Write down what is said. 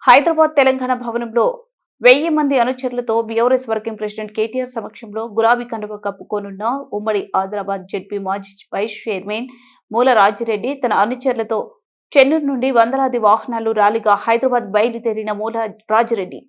హైదరాబాద్ తెలంగాణ భవనంలో 1000 మంది అనుచరులతో బీఆర్ఎస్ వర్కింగ్ ప్రెసిడెంట్ కేటీఆర్ సమక్షంలో గులాబీ కండువా కప్పుకోనున్న ఉమ్మడి ఆదిలాబాద్ జెడ్పీ మాజీ వైస్ చైర్మన్ మూల రాజిరెడ్డి తన అనుచరులతో చెన్నూరు నుండి వందలాది వాహనాలు ర్యాలీగా హైదరాబాద్ బయలుదేరిన మూల రాజిరెడ్డి